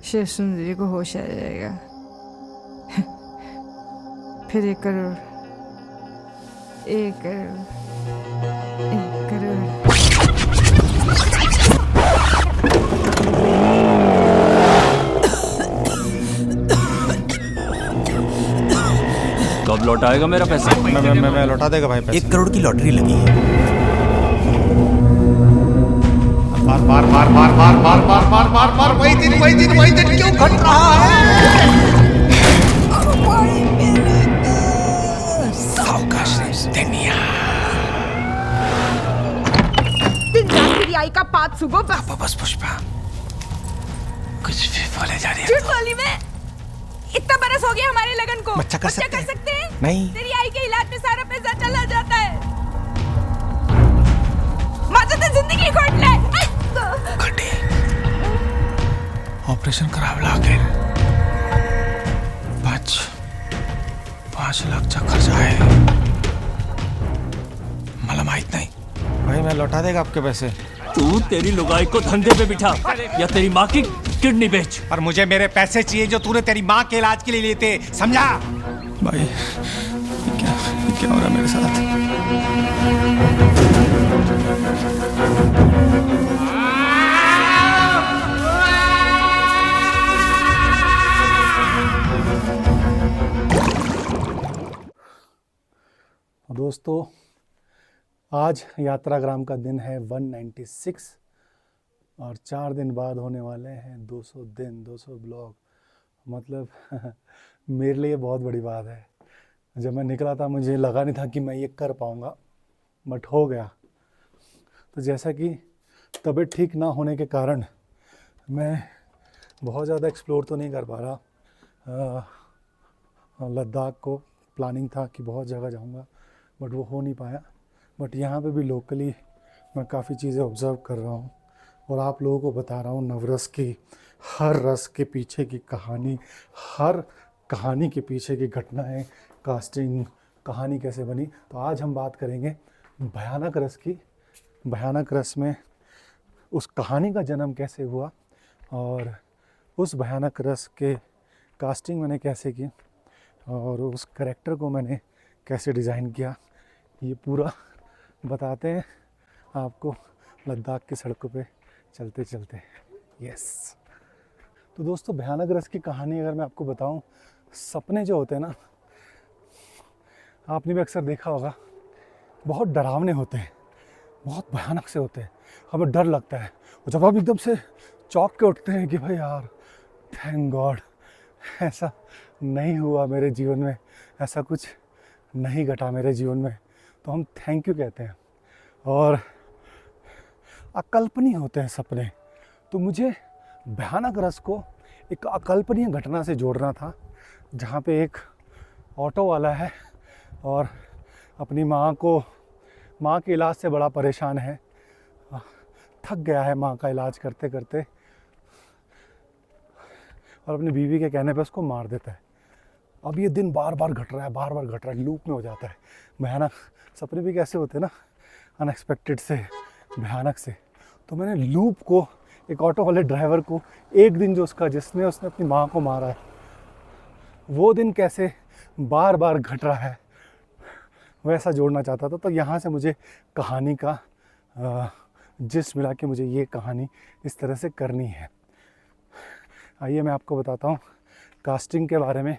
शेष सुंदरी को होश आ जाएगा। फिर 1 करोड़, 1 करोड़, 1 करोड़। कब लौट आएगा मेरा पैसा? मैं लौटा देगा भाई पैसे। 1 करोड़ की लॉटरी लगी है। मार मार मार मार मार मार मार मार मार मार वही दिन क्यों घट रहा है? सावकाश रे दुनिया। दिन रात तेरी आई का पात सुबह बस। बस पुष्पा, कुछ भी बोले जा रही है। झूठ बोली मैं। इतना बरस हो गया हमारे लगन को। बच्चा कर सकते हैं? नहीं। तेरी आई के इलाज में सारा पैसा चला जाता है। माता तो जिंदगी खोट ले। घटे ऑपरेशन करावं लागेल। 5 लाखचा खर्च आहे। मला माहित नाही। भाई मैं लौटा देगा आपके पैसे। तू तेरी लुगाई को धंधे पे बिठा या तेरी माँ की किडनी बेच। पर मुझे मेरे पैसे चाहिए जो तूने तेरी माँ के इलाज के लिए लिए थे, समझा? भाई क्या हो रहा है मेरे साथ? दोस्तों, आज यात्राग्राम का दिन है 196 और 4 दिन बाद होने वाले हैं 200 दिन, 200 ब्लॉग। मतलब मेरे लिए बहुत बड़ी बात है। जब मैं निकला था मुझे लगा नहीं था कि मैं ये कर पाऊँगा, बट हो गया। तो जैसा कि तबीयत ठीक ना होने के कारण मैं बहुत ज़्यादा एक्सप्लोर तो नहीं कर पा रहा। लद्दाख को प्लानिंग था कि बहुत जगह जाऊँगा, बट वो हो नहीं पाया। बट यहाँ पे भी लोकली मैं काफ़ी चीज़ें ऑब्ज़र्व कर रहा हूँ और आप लोगों को बता रहा हूँ नवरस की हर रस के पीछे की कहानी, हर कहानी के पीछे की घटनाएं, कास्टिंग, कहानी कैसे बनी। तो आज हम बात करेंगे भयानक रस की। भयानक रस में उस कहानी का जन्म कैसे हुआ और उस भयानक रस के कास्टिंग मैंने कैसे की और उस कैरेक्टर को मैंने कैसे डिज़ाइन किया, ये पूरा बताते हैं आपको लद्दाख की सड़कों पे चलते चलते। यस। तो दोस्तों, भयानक रस की कहानी अगर मैं आपको बताऊं, सपने जो होते हैं ना, आपने भी अक्सर देखा होगा, बहुत डरावने होते हैं, बहुत भयानक से होते हैं। हमें डर लगता है और जब आप एकदम से चौंक के उठते हैं कि भाई यार थैंक गॉड ऐसा नहीं हुआ मेरे जीवन में, ऐसा कुछ नहीं घटा मेरे जीवन में, तो हम थैंक यू कहते हैं। और अकल्पनीय होते हैं सपने। तो मुझे भयानक रस को एक अकल्पनीय घटना से जोड़ना था, जहाँ पे एक ऑटो वाला है और अपनी माँ के इलाज से बड़ा परेशान है, थक गया है माँ का इलाज करते करते और अपनी बीवी के कहने पे उसको मार देता है। अब ये दिन बार बार घट रहा है, लूप में हो जाता है। भयानक सपने भी कैसे होते हैं ना, अनएक्सपेक्टेड से, भयानक से। तो मैंने लूप को, एक ऑटो वाले ड्राइवर को, एक दिन जो जिसने अपनी माँ को मारा है, वो दिन कैसे बार बार घट रहा है, वैसा जोड़ना चाहता था। तो यहाँ से मुझे कहानी का जिस मिला कि मुझे ये कहानी इस तरह से करनी है। आइए मैं आपको बताता हूँ कास्टिंग के बारे में,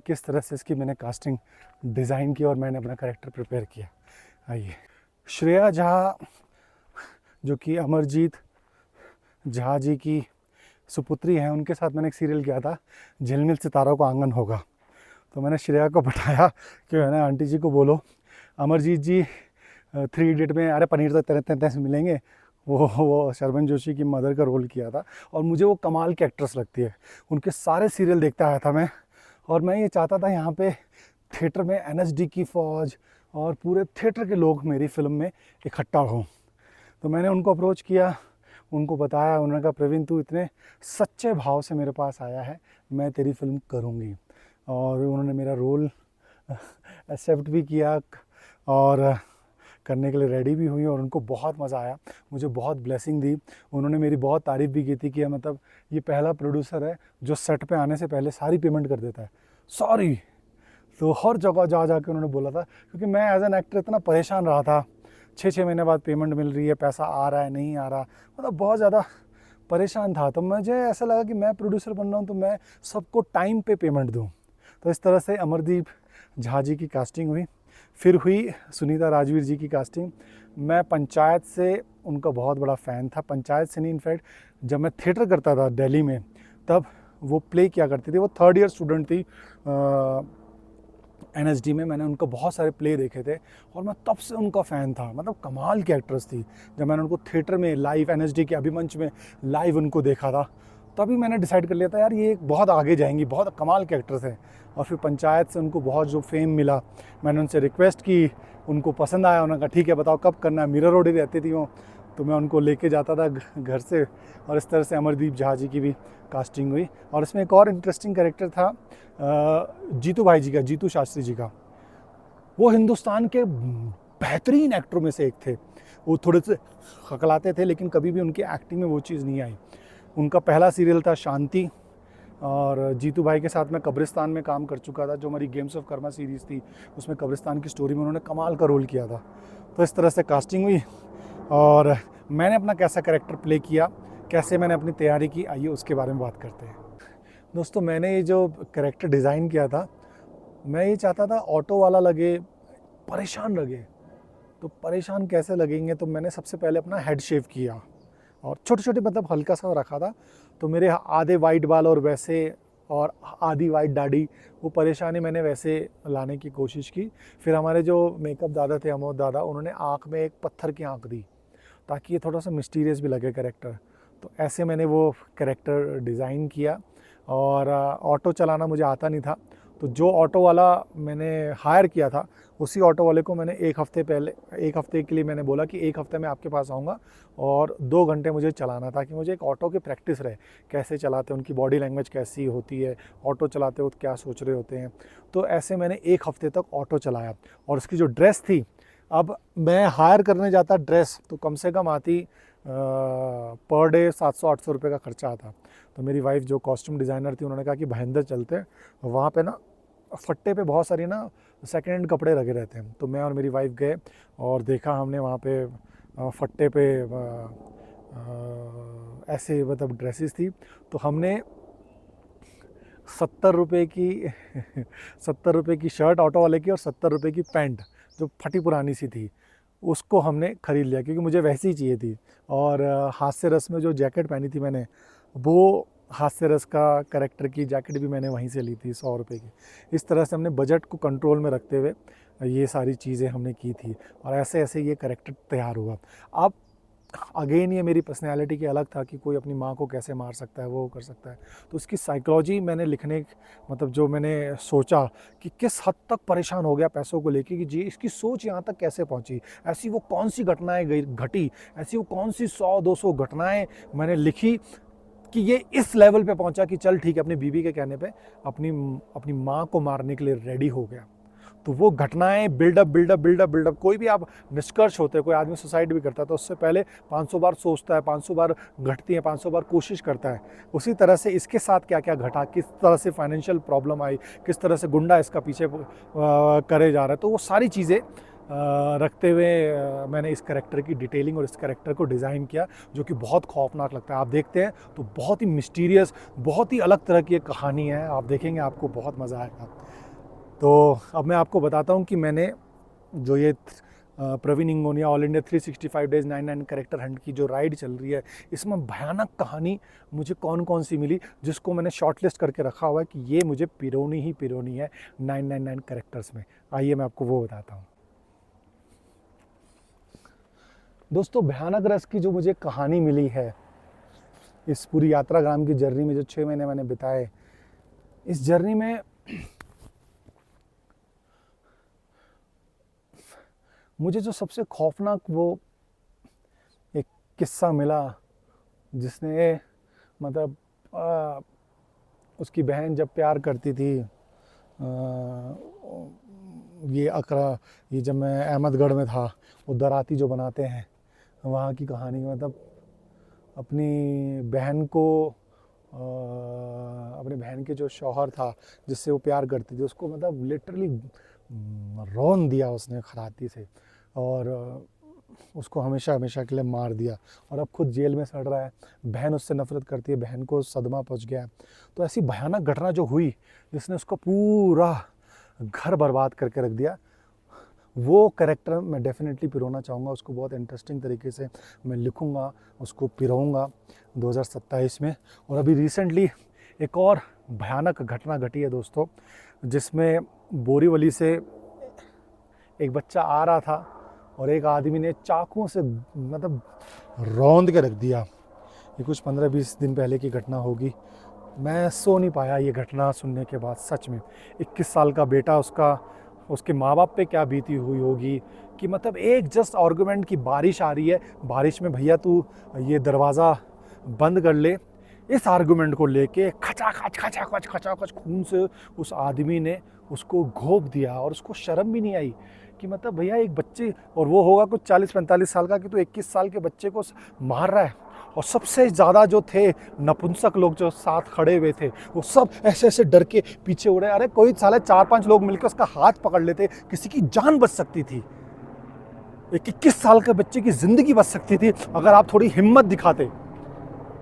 किस तरह से इसकी मैंने कास्टिंग डिज़ाइन की और मैंने अपना कैरेक्टर प्रिपेयर किया। आइए, श्रेया झा जो कि अमरजीत झा जी की सुपुत्री हैं, उनके साथ मैंने एक सीरियल किया था, झिलमिल सितारों का आंगन होगा। तो मैंने श्रेया को बताया कि है ना आंटी जी को बोलो अमरजीत जी 3 इडियट में अरे पनीर तो तरह तरह से मिलेंगे, वो शर्मन जोशी की मदर का रोल किया था और मुझे वो कमाल की एक्ट्रेस लगती है। उनके सारे सीरियल देखता आया था मैं, और मैं ये चाहता था यहाँ पे थिएटर में NSD की फ़ौज और पूरे थिएटर के लोग मेरी फिल्म में इकट्ठा हों। तो मैंने उनको अप्रोच किया, उनको बताया, उन्होंने कहा प्रवीण तू इतने सच्चे भाव से मेरे पास आया है, मैं तेरी फिल्म करूँगी। और उन्होंने मेरा रोल एक्सेप्ट भी किया और करने के लिए रेडी भी हुई और उनको बहुत मज़ा आया, मुझे बहुत ब्लेसिंग दी। उन्होंने मेरी बहुत तारीफ़ भी की थी कि मतलब ये पहला प्रोड्यूसर है जो सेट पे आने से पहले सारी पेमेंट कर देता है, सॉरी। तो हर जगह जा जा के उन्होंने बोला था, क्योंकि मैं एज एन एक्टर इतना परेशान रहा था, 6-6 महीने बाद पेमेंट मिल रही है, पैसा आ रहा है नहीं आ रहा, मतलब बहुत ज़्यादा परेशान था। तो मुझे ऐसा लगा कि मैं प्रोड्यूसर बन रहा हूँ तो मैं सबको टाइम पे पेमेंट दूँ। तो इस तरह से अमरदीप झा जी की कास्टिंग हुई। फिर हुई सुनीता राजवीर जी की कास्टिंग। मैं पंचायत से उनका बहुत बड़ा फ़ैन था, पंचायत से नहीं, इनफैक्ट जब मैं थिएटर करता था दिल्ली में तब वो प्ले किया करती थी। वो 3rd ईयर स्टूडेंट थी NSD में, मैंने उनका बहुत सारे प्ले देखे थे और मैं तब से उनका फ़ैन था। मतलब कमाल की एक्ट्रेस थी। जब मैंने उनको थिएटर में लाइव NSD के अभिमंच में लाइव उनको देखा था तभी मैंने डिसाइड कर लिया था यार ये बहुत आगे जाएंगी, बहुत कमाल के एक्ट्रेस हैं। और फिर पंचायत से उनको बहुत जो फेम मिला, मैंने उनसे रिक्वेस्ट की, उनको पसंद आया, उन्होंने कहा ठीक है बताओ कब करना है। मीरा रोड ही रहती थी वो, तो मैं उनको लेके जाता था घर से। और इस तरह से अमरदीप झा जी की भी कास्टिंग हुई। और इसमें एक और इंटरेस्टिंग कैरेक्टर था जीतू भाई जी का, जीतू शास्त्री जी का। वो हिंदुस्तान के बेहतरीन एक्टरों में से एक थे। वो थोड़े से खकलाते थे लेकिन कभी भी उनकी एक्टिंग में वो चीज़ नहीं आई। उनका पहला सीरियल था शांति और जीतू भाई के साथ मैं कब्रिस्तान में काम कर चुका था, जो हमारी गेम्स ऑफ कर्मा सीरीज़ थी, उसमें कब्रिस्तान की स्टोरी में उन्होंने कमाल का रोल किया था। तो इस तरह से कास्टिंग हुई और मैंने अपना कैसा कैरेक्टर प्ले किया, कैसे मैंने अपनी तैयारी की, आइए उसके बारे में बात करते हैं। दोस्तों मैंने ये जो कैरेक्टर डिज़ाइन किया था, मैं ये चाहता था ऑटो वाला लगे, परेशान लगे। तो परेशान कैसे लगेंगे, तो मैंने सबसे पहले अपना हेड शेव किया और छोटे छोटे मतलब हल्का सा रखा था। तो मेरे आधे वाइट बाल और वैसे और आधी वाइट दाढ़ी, वो परेशानी मैंने वैसे लाने की कोशिश की। फिर हमारे जो मेकअप दादा थे, अमोद दादा, उन्होंने आँख में एक पत्थर की आँख दी ताकि ये थोड़ा सा मिस्टीरियस भी लगे कैरेक्टर। तो ऐसे मैंने वो कैरेक्टर डिज़ाइन किया। और ऑटो चलाना मुझे आता नहीं था, तो जो ऑटो वाला मैंने हायर किया था उसी ऑटो वाले को मैंने एक हफ़्ते के लिए मैंने बोला कि 1 हफ़्ते में आपके पास आऊँगा और 2 घंटे मुझे चलाना, ताकि मुझे एक ऑटो की प्रैक्टिस रहे, कैसे चलाते हैं, उनकी बॉडी लैंग्वेज कैसी होती है, ऑटो चलाते वक्त क्या सोच रहे होते हैं। तो ऐसे मैंने 1 हफ़्ते तक ऑटो चलाया। और उसकी जो ड्रेस थी, अब मैं हायर करने जाता ड्रेस तो कम से कम आती पर डे 700-800 रुपये का खर्चा आता। तो मेरी वाइफ जो कॉस्ट्यूम डिज़ाइनर थी, उन्होंने कहा कि भाईंदर चलते हैं, वहाँ पे ना फट्टे पे बहुत सारी ना सेकेंड हैंड कपड़े लगे रहते हैं। तो मैं और मेरी वाइफ गए और देखा हमने वहाँ पे फट्टे पे ऐसे मतलब ड्रेसेस थी। तो हमने 70 रुपये की शर्ट ऑटो वाले की और 70 रुपये की पैंट जो फटी पुरानी सी थी, उसको हमने ख़रीद लिया क्योंकि मुझे वैसी ही चाहिए थी। और हास्य रस में जो जैकेट पहनी थी मैंने, वो हास्य रस का कैरेक्टर की जैकेट भी मैंने वहीं से ली थी 100 रुपये की। इस तरह से हमने बजट को कंट्रोल में रखते हुए ये सारी चीज़ें हमने की थी और ऐसे ऐसे ये कैरेक्टर तैयार हुआ। अब अगेन ये मेरी पर्सनैलिटी के अलग था कि कोई अपनी माँ को कैसे मार सकता है, वो कर सकता है। तो उसकी साइकोलॉजी मैंने लिखने, मतलब जो मैंने सोचा कि किस हद तक परेशान हो गया पैसों को लेके, कि जी इसकी सोच यहाँ तक कैसे पहुँची, ऐसी वो कौन सी घटनाएं घटी, ऐसी वो कौन सी 100-200 घटनाएं मैंने लिखी कि ये इस लेवल पे पहुँचा कि चल ठीक है, अपनी बीवी के कहने पे अपनी माँ को मारने के लिए रेडी हो गया। तो वो घटनाएं बिल्डअप, कोई भी आप निष्कर्ष होते हैं, कोई आदमी सुसाइड भी करता है तो उससे पहले 500 बार सोचता है, 500 बार घटती है, 500 बार कोशिश करता है। उसी तरह से इसके साथ क्या क्या घटा, किस तरह से फाइनेंशियल प्रॉब्लम आई, किस तरह से गुंडा इसका पीछे करे जा रहा है, तो वो सारी चीज़ें रखते हुए मैंने इस कैरेक्टर की डिटेलिंग और इस कैरेक्टर को डिज़ाइन किया, जो कि बहुत खौफनाक लगता है। आप देखते हैं तो बहुत ही मिस्टीरियस, बहुत ही अलग तरह की एक कहानी है, आप देखेंगे आपको बहुत मज़ा आएगा। तो अब मैं आपको बताता हूँ कि मैंने जो ये प्रवीण इंगोनिया all India 365 days 99 character hunt की जो राइड चल रही है, इसमें भयानक कहानी मुझे कौन कौन सी मिली, जिसको मैंने शॉर्टलिस्ट करके रखा हुआ है कि ये मुझे पिरोनी ही पिरोनी है 999 कैरेक्टर्स में। आइए मैं आपको वो बताता हूँ। दोस्तों भयानक रस की जो मुझे कहानी मिली है इस पूरी यात्राग्राम की जर्नी में, जो 6 महीने मैंने बिताए, इस जर्नी में मुझे जो सबसे खौफनाक वो एक किस्सा मिला, जिसने मतलब उसकी बहन जब प्यार करती थी ये जब मैं अहमदगढ़ में था, वो दराती जो बनाते हैं वहाँ की कहानी, मतलब अपनी बहन के जो शौहर था जिससे वो प्यार करती थी, उसको मतलब लिटरली रौन दिया उसने खराती से, और उसको हमेशा हमेशा के लिए मार दिया, और अब खुद जेल में सड़ रहा है। बहन उससे नफरत करती है, बहन को सदमा पहुंच गया। तो ऐसी भयानक घटना जो हुई जिसने उसको पूरा घर बर्बाद करके रख दिया, वो कैरेक्टर मैं डेफिनेटली पिरोना चाहूँगा। उसको बहुत इंटरेस्टिंग तरीके से मैं लिखूँगा, उसको पिरोऊँगा 2027 में। और अभी रिसेंटली एक और भयानक घटना घटी है दोस्तों, जिसमें बोरीवली से एक बच्चा आ रहा था और एक आदमी ने चाकुओं से मतलब रौंद के रख दिया। ये कुछ 15-20 दिन पहले की घटना होगी। मैं सो नहीं पाया ये घटना सुनने के बाद, सच में। 21 साल का बेटा, उसके माँ बाप पे क्या बीती हुई होगी कि मतलब एक जस्ट आर्गूमेंट की बारिश आ रही है, बारिश में भैया तू ये दरवाज़ा बंद कर ले, इस आर्गूमेंट को लेके खचाखच खून से उस आदमी ने उसको घोंप दिया, और उसको शर्म भी नहीं आई कि मतलब भैया एक बच्चे, और वो होगा कुछ 40-45 साल का, कि तो 21 साल के बच्चे को मार रहा है। और सबसे ज़्यादा जो थे नपुंसक लोग जो साथ खड़े हुए थे, वो सब ऐसे ऐसे डर के पीछे उड़े। अरे कोई साले 4-5 लोग मिलकर उसका हाथ पकड़ लेते, किसी की जान बच सकती थी। एक 21 साल के बच्चे की ज़िंदगी बच सकती थी अगर आप थोड़ी हिम्मत दिखाते।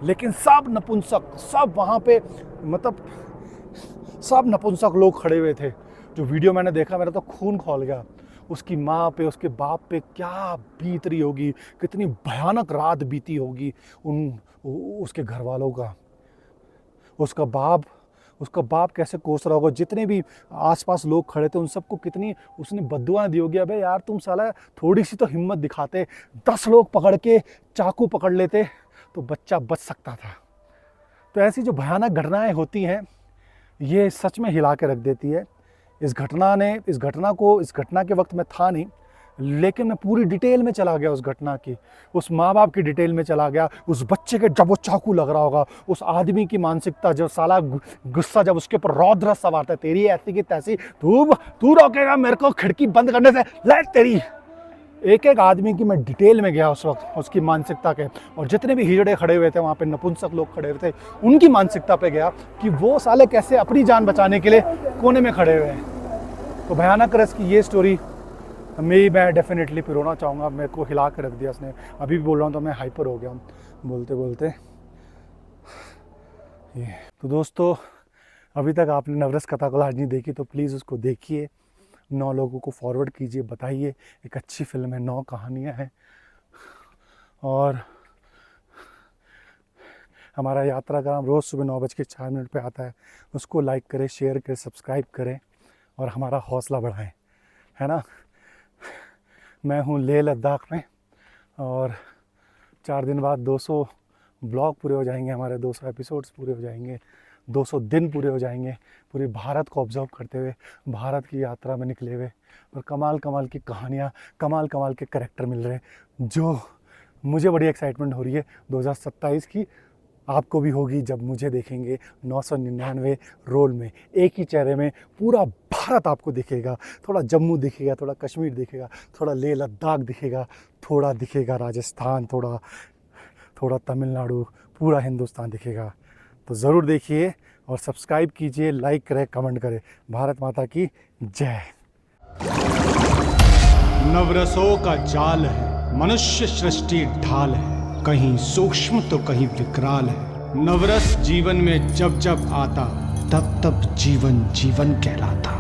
लेकिन सब नपुंसक, सब वहाँ पे मतलब सब नपुंसक लोग खड़े हुए थे। जो वीडियो मैंने देखा, मेरा तो खून खौल गया। उसकी माँ पे, उसके बाप पे क्या बीत रही होगी, कितनी भयानक रात बीती होगी उसके घर वालों का। उसका बाप कैसे कोस रहा होगा। जितने भी आसपास लोग खड़े थे उन सबको कितनी उसने बद्दुआएं दी होगी। अबे यार तुम साला थोड़ी सी तो हिम्मत दिखाते, 10 लोग पकड़ के चाकू पकड़ लेते तो बच्चा बच सकता था। तो ऐसी जो भयानक घटनाएं होती हैं, ये सच में हिला के रख देती है। इस घटना के वक्त मैं था नहीं, लेकिन मैं पूरी डिटेल में चला गया उस घटना की, उस माँ बाप की डिटेल में चला गया, उस बच्चे के जब वो चाकू लग रहा होगा, उस आदमी की मानसिकता, जो साला गुस्सा जब उसके ऊपर रौद्र सवार था, तेरी ऐसी की तैसी, तू रोकेगा मेरे को खिड़की बंद करने से, ले तेरी। एक एक आदमी की मैं डिटेल में गया उस वक्त, उसकी मानसिकता के, और जितने भी हिजड़े खड़े हुए थे वहाँ पे, नपुंसक लोग खड़े हुए थे, उनकी मानसिकता पे गया कि वो साले कैसे अपनी जान बचाने के लिए कोने में खड़े हुए हैं। तो भयानक रस की ये स्टोरी मैं डेफिनेटली पिरोना चाहूँगा। मेरे को हिला कर रख दिया उसने। अभी भी बोल रहा हूँ तो मैं हाइपर हो गया हूँ बोलते बोलते ये। तो दोस्तों, अभी तक आपने नवरस कथा कोलाज नहीं देखी तो प्लीज़ उसको देखिए, 9 लोगों को फॉरवर्ड कीजिए, बताइए। एक अच्छी फिल्म है, 9 कहानियाँ हैं। और हमारा यात्राग्राम रोज़ सुबह 9:04 पे आता है। उसको लाइक करें, शेयर करें, सब्सक्राइब करें और हमारा हौसला बढ़ाएं, है ना। मैं हूँ लेह लद्दाख में, और 4 दिन बाद 200 ब्लॉग पूरे हो जाएंगे हमारे, 200 एपिसोड्स पूरे हो जाएंगे, 200 दिन पूरे हो जाएंगे, पूरे भारत को ऑब्जर्व करते हुए, भारत की यात्रा में निकले हुए। और कमाल कमाल की कहानियाँ, कमाल कमाल के कैरेक्टर मिल रहे हैं, जो मुझे बड़ी एक्साइटमेंट हो रही है 2027 की। आपको भी होगी जब मुझे देखेंगे 999 रोल में, एक ही चेहरे में पूरा भारत आपको दिखेगा। थोड़ा जम्मू दिखेगा, थोड़ा कश्मीर दिखेगा, थोड़ा लेह लद्दाख दिखेगा, थोड़ा दिखेगा राजस्थान, थोड़ा तमिलनाडु, पूरा हिंदुस्तान दिखेगा। तो ज़रूर देखिए और सब्सक्राइब कीजिए, लाइक करें, कमेंट करें। भारत माता की जय। नवरसों का जाल है, मनुष्य सृष्टि ढाल है, कहीं सूक्ष्म तो कहीं विकराल है। नवरस जीवन में जब जब आता, तब तब जीवन जीवन कहलाता।